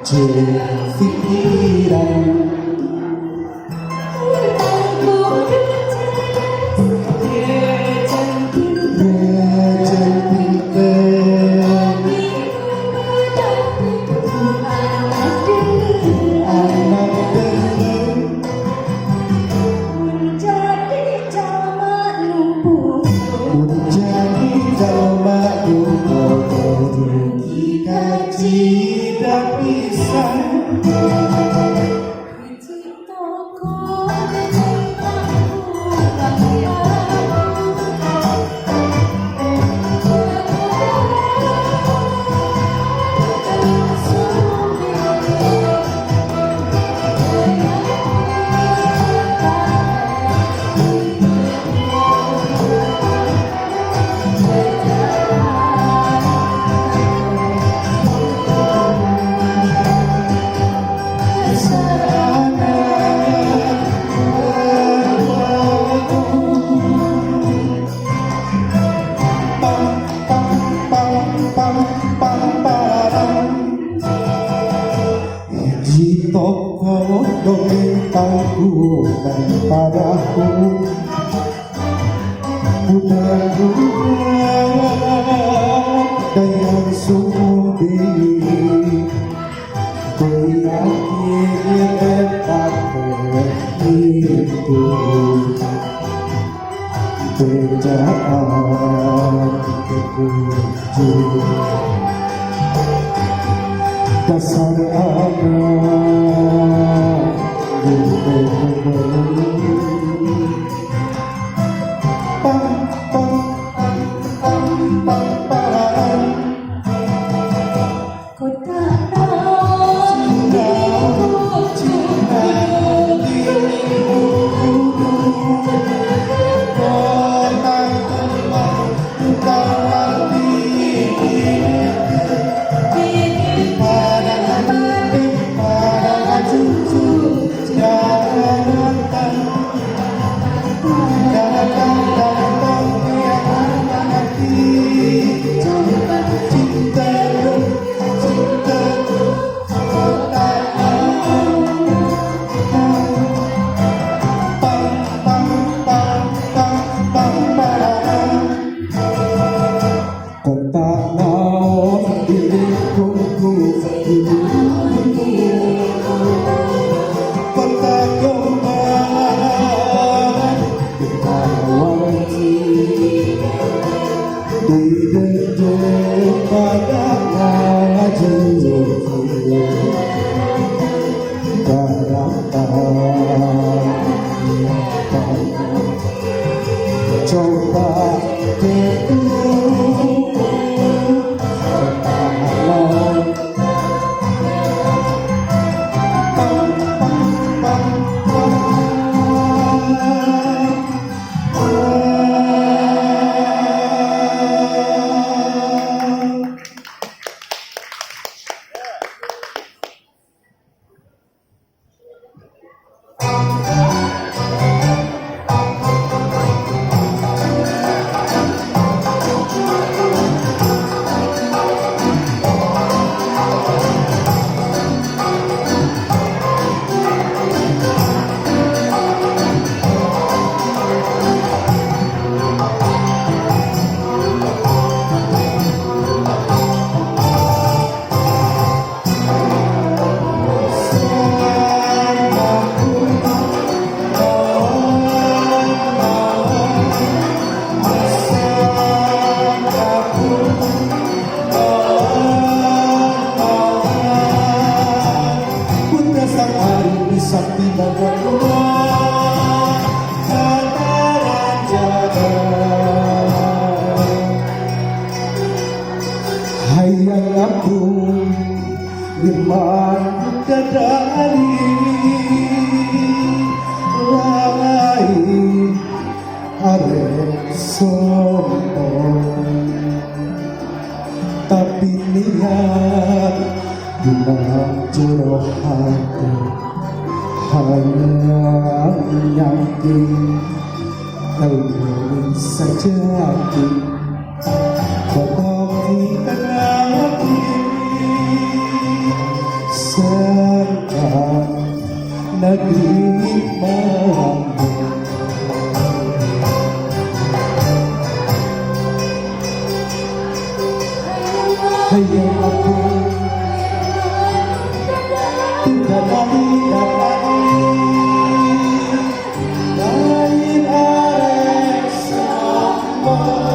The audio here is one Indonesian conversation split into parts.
pikiran tidak bisa di toko dongeng tanggungan padaku budak-budak dan yang sudi ku yakin tempat itu bejaan ketujuh dasar anak pam pam pam pam pam pam kau tak tahu cinta dirimu tentang teman utama coba sakti bagaimana hadapan jaga hayang aku liman dari lain arek sombong tapi niat dengan jero hati hanya yakin ingin sejati tetapi kenapa serta negeri mampu hayang aku dadani lain arek sama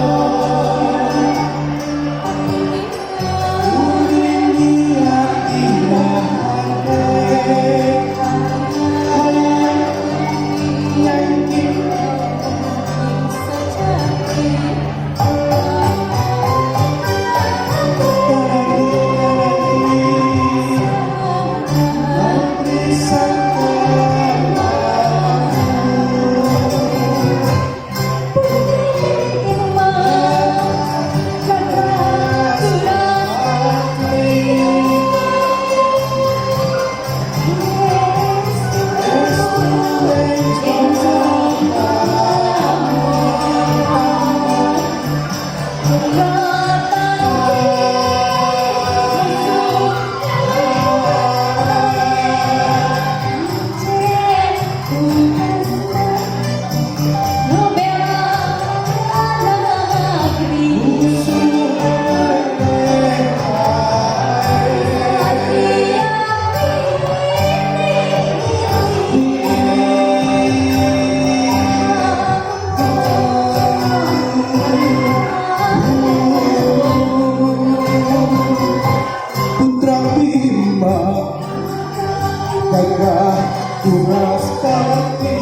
Gagah turas pati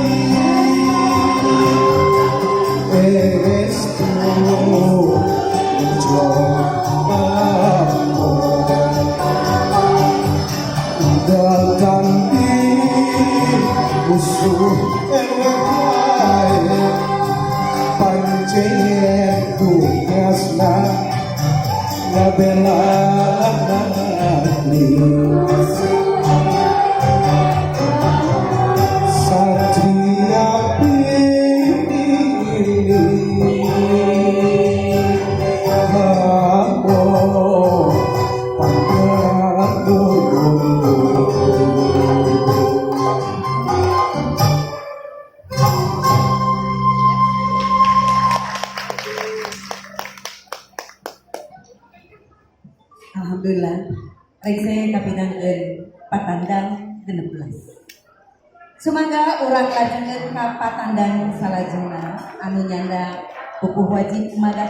estu coba datang di musuh ewe pancen tugasna ngabela negeri Satria pilih Hamo Pangkatun Alhamdulillah, saya kapitan Patandang 16. Semoga orang lajengeun ka Patandang salajengna anu nyanda pupuh wajib maga